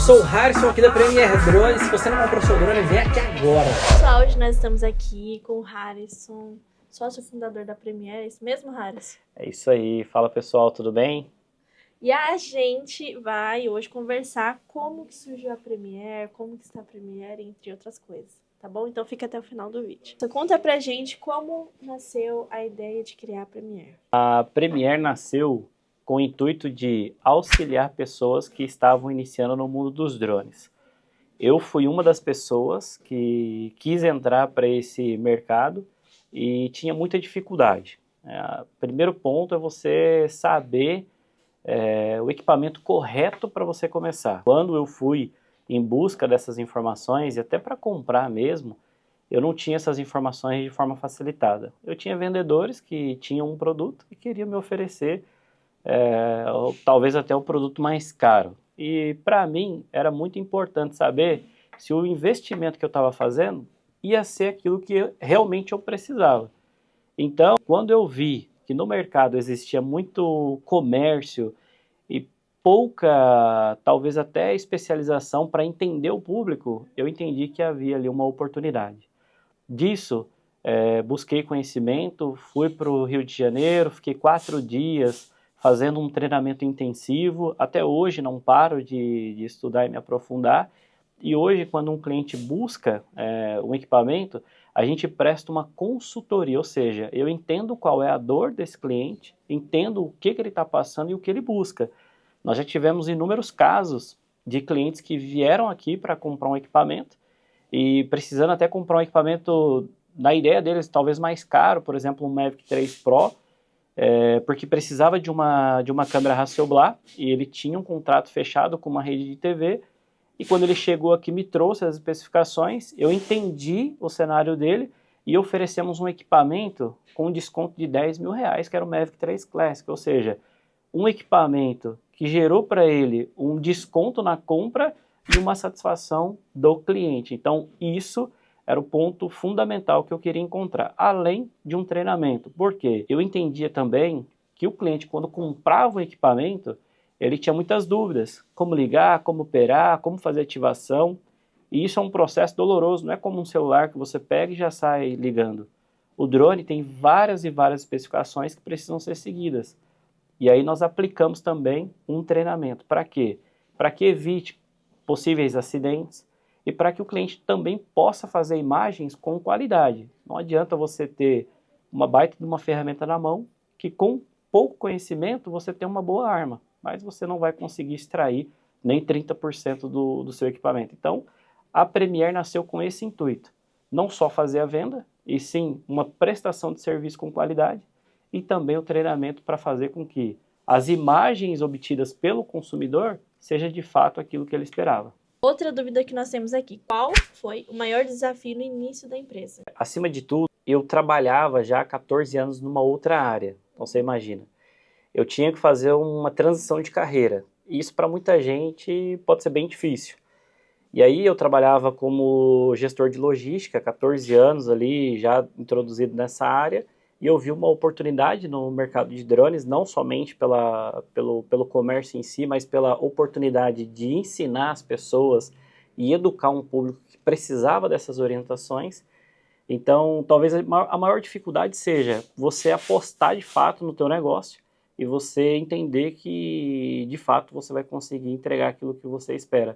sou o Harrison aqui da Premier Drone. Se você não comprou seu drone, vem aqui agora. Pessoal, hoje nós estamos aqui com o Harrison, sócio fundador da Premier. É isso mesmo, Harrison? É isso aí. Fala, pessoal, tudo bem? E a gente vai hoje conversar como que surgiu a Premier, como que está a Premier, entre outras coisas, tá bom? Então fica até o final do vídeo. Então conta pra gente como nasceu a ideia de criar a Premier. A Premier nasceu com o intuito de auxiliar pessoas que estavam iniciando no mundo dos drones. Eu fui uma das pessoas que quis entrar para esse mercado e tinha muita dificuldade. O primeiro ponto é você saber o equipamento correto para você começar. Quando eu fui em busca dessas informações, e até para comprar mesmo, eu não tinha essas informações de forma facilitada. Eu tinha vendedores que tinham um produto e queriam me oferecer ou talvez até o produto mais caro. E para mim era muito importante saber se o investimento que eu estava fazendo ia ser aquilo que realmente eu precisava. Então, quando eu vi que no mercado existia muito comércio e pouca, talvez até especialização para entender o público, eu entendi que havia ali uma oportunidade. Disso, busquei conhecimento, fui para o Rio de Janeiro, fiquei 4 dias fazendo um treinamento intensivo. Até hoje não paro de estudar e me aprofundar. E hoje, quando um cliente busca um equipamento, a gente presta uma consultoria, ou seja, eu entendo qual é a dor desse cliente, entendo o que ele está passando e o que ele busca. Nós já tivemos inúmeros casos de clientes que vieram aqui para comprar um equipamento e precisando até comprar um equipamento, na ideia deles, talvez mais caro, por exemplo, um Mavic 3 Pro, porque precisava de uma câmera Hasselblad e ele tinha um contrato fechado com uma rede de TV. E quando ele chegou aqui, me trouxe as especificações, eu entendi o cenário dele e oferecemos um equipamento com um desconto de R$10.000, que era o Mavic 3 Classic, ou seja, um equipamento que gerou para ele um desconto na compra e uma satisfação do cliente. Então, isso era o ponto fundamental que eu queria encontrar, além de um treinamento. Porque eu entendia também que o cliente, quando comprava o equipamento, ele tinha muitas dúvidas, como ligar, como operar, como fazer ativação, e isso é um processo doloroso, não é como um celular que você pega e já sai ligando. O drone tem várias e várias especificações que precisam ser seguidas, e aí nós aplicamos também um treinamento. Para quê? Para que evite possíveis acidentes e para que o cliente também possa fazer imagens com qualidade. Não adianta você ter uma baita de uma ferramenta na mão, que com pouco conhecimento você tem uma boa arma, mas você não vai conseguir extrair nem 30% do seu equipamento. Então, a Premier nasceu com esse intuito. Não só fazer a venda, e sim uma prestação de serviço com qualidade, e também o treinamento para fazer com que as imagens obtidas pelo consumidor seja de fato aquilo que ele esperava. Outra dúvida que nós temos aqui, qual foi o maior desafio no início da empresa? Acima de tudo, eu trabalhava já há 14 anos numa outra área, então você imagina. Eu tinha que fazer uma transição de carreira. Isso para muita gente pode ser bem difícil. E aí eu trabalhava como gestor de logística, 14 anos ali, já introduzido nessa área, e eu vi uma oportunidade no mercado de drones, não somente pelo comércio em si, mas pela oportunidade de ensinar as pessoas e educar um público que precisava dessas orientações. Então, talvez a maior dificuldade seja você apostar de fato no teu negócio, e você entender que, de fato, você vai conseguir entregar aquilo que você espera.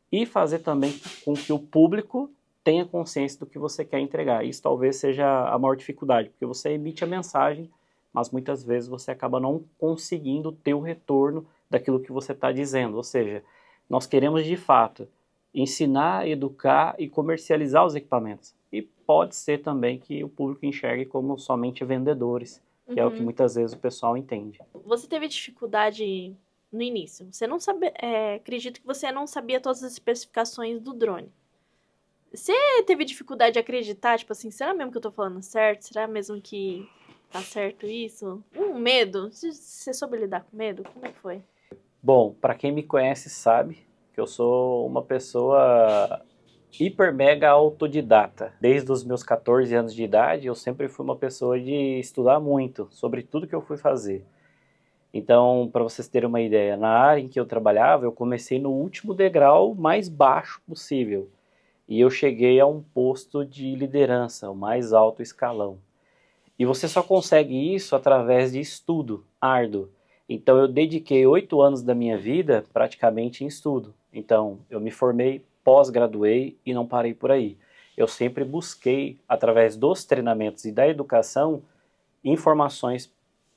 E fazer também com que o público tenha consciência do que você quer entregar. Isso talvez seja a maior dificuldade, porque você emite a mensagem, mas muitas vezes você acaba não conseguindo ter o retorno daquilo que você está dizendo. Ou seja, nós queremos, de fato, ensinar, educar e comercializar os equipamentos. E pode ser também que o público enxergue como somente vendedores, que é o que muitas vezes o pessoal entende. Você teve dificuldade no início? Você não sabia, acredito que você não sabia todas as especificações do drone. Você teve dificuldade de acreditar, tipo assim, será mesmo que eu tô falando certo? Será mesmo que tá certo isso? Medo? Você soube lidar com medo? Como é que foi? Bom, para quem me conhece sabe que eu sou uma pessoa hiper mega autodidata. Desde os meus 14 anos de idade, eu sempre fui uma pessoa de estudar muito sobre tudo que eu fui fazer. Então, para vocês terem uma ideia, na área em que eu trabalhava, eu comecei no último degrau mais baixo possível. E eu cheguei a um posto de liderança, o mais alto escalão. E você só consegue isso através de estudo árduo. Então, eu dediquei 8 anos da minha vida praticamente em estudo. Então, eu me formei, pós-graduei e não parei por aí. Eu sempre busquei, através dos treinamentos e da educação, informações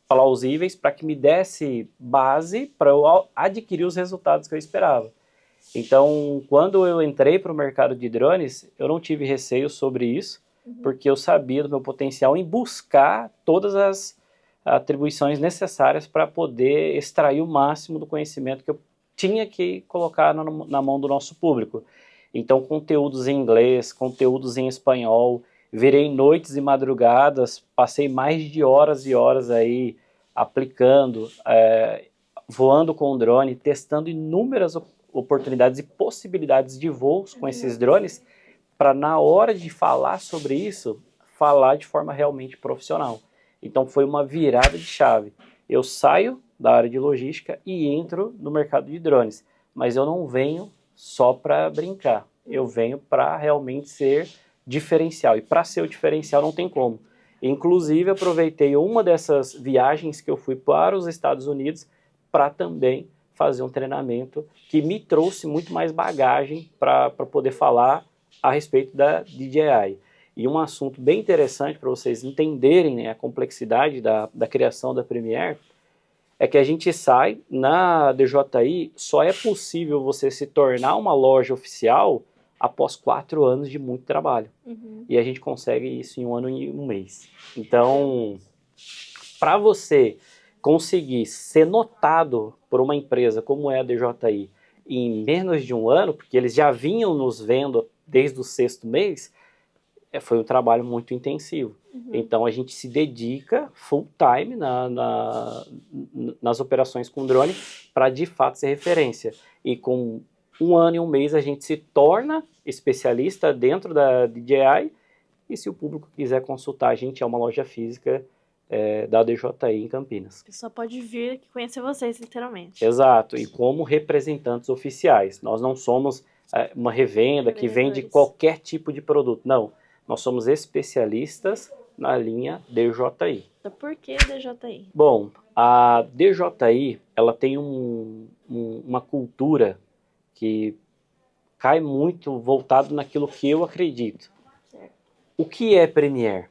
plausíveis para que me desse base para eu adquirir os resultados que eu esperava. Então, quando eu entrei para o mercado de drones, eu não tive receio sobre isso, porque eu sabia do meu potencial em buscar todas as atribuições necessárias para poder extrair o máximo do conhecimento que eu tinha que colocar na mão do nosso público. Então, conteúdos em inglês, conteúdos em espanhol, virei noites e madrugadas, passei mais de horas e horas aí aplicando, voando com o drone, testando inúmeras oportunidades e possibilidades de voos com esses drones, para na hora de falar sobre isso, falar de forma realmente profissional. Então foi uma virada de chave. Eu saio da área de logística e entro no mercado de drones, mas eu não venho só para brincar, eu venho para realmente ser diferencial, e para ser o diferencial não tem como. Inclusive aproveitei uma dessas viagens que eu fui para os Estados Unidos para também fazer um treinamento que me trouxe muito mais bagagem para poder falar a respeito da DJI. E um assunto bem interessante para vocês entenderem, né, a complexidade da criação da Premiere, é que a gente sai na DJI, só é possível você se tornar uma loja oficial após 4 anos de muito trabalho. E a gente consegue isso em 1 ano e 1 mês. Então, para você conseguir ser notado por uma empresa como é a DJI em menos de 1 ano, porque eles já vinham nos vendo desde o 6º mês, foi um trabalho muito intensivo. Então a gente se dedica full time nas operações com drone para de fato ser referência. E com 1 ano e 1 mês a gente se torna especialista dentro da DJI, e se o público quiser consultar a gente, é uma loja física da DJI em Campinas. A pessoa pode vir conhecer vocês, literalmente. Exato, e como representantes oficiais. Nós não somos uma revenda que vende qualquer tipo de produto, não. Nós somos especialistas na linha DJI. Então, por que DJI? Bom, a DJI, ela tem uma cultura que cai muito voltado naquilo que eu acredito. Certo. O que é Premiere?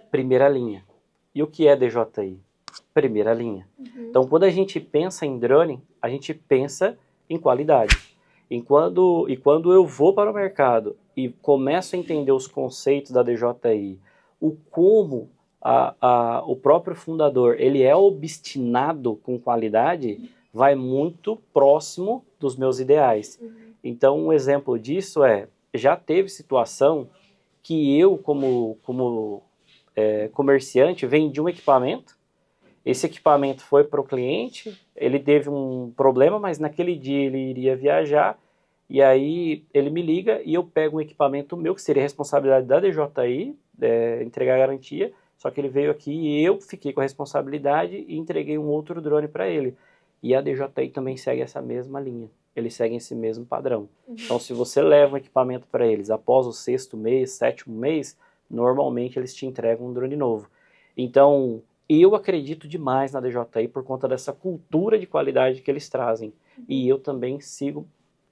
Primeira linha. E o que é DJI? Primeira linha. Então, quando a gente pensa em drone, a gente pensa em qualidade. E quando eu vou para o mercado e começo a entender os conceitos da DJI, o como o próprio fundador ele é obstinado com qualidade, vai muito próximo dos meus ideais. Então, um exemplo disso já teve situação que eu, como comerciante, vendi um equipamento, esse equipamento foi para o cliente, ele teve um problema, mas naquele dia ele iria viajar, e aí ele me liga e eu pego um equipamento meu, que seria responsabilidade da DJI, entregar a garantia, só que ele veio aqui e eu fiquei com a responsabilidade e entreguei um outro drone para ele. E a DJI também segue essa mesma linha, eles seguem esse mesmo padrão. Então, se você leva um equipamento para eles após o 6º mês, 7º mês, normalmente eles te entregam um drone novo. Então, eu acredito demais na DJI por conta dessa cultura de qualidade que eles trazem. E eu também sigo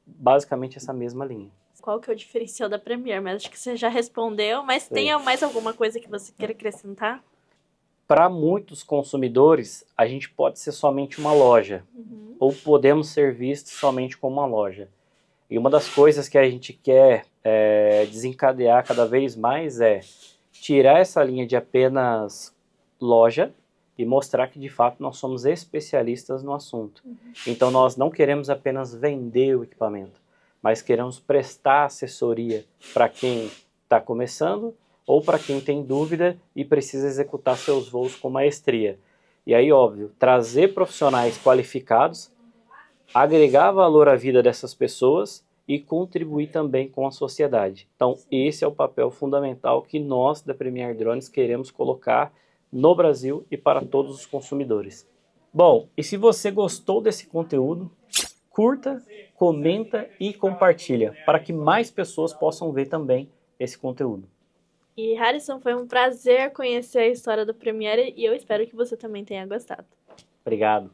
basicamente essa mesma linha. Qual que é o diferencial da Premiere? Mas acho que você já respondeu, mas tem mais alguma coisa que você queira acrescentar? Para muitos consumidores, a gente pode ser somente uma loja, ou podemos ser vistos somente como uma loja. E uma das coisas que a gente quer desencadear cada vez mais é tirar essa linha de apenas loja e mostrar que de fato nós somos especialistas no assunto. Então nós não queremos apenas vender o equipamento, mas queremos prestar assessoria para quem está começando ou para quem tem dúvida e precisa executar seus voos com maestria. E aí, óbvio, trazer profissionais qualificados, agregar valor à vida dessas pessoas e contribuir também com a sociedade. Então, esse é o papel fundamental que nós, da Premiere Drones, queremos colocar no Brasil e para todos os consumidores. Bom, e se você gostou desse conteúdo, curta, comenta e compartilha para que mais pessoas possam ver também esse conteúdo. E Harrison, foi um prazer conhecer a história do Premiere e eu espero que você também tenha gostado. Obrigado.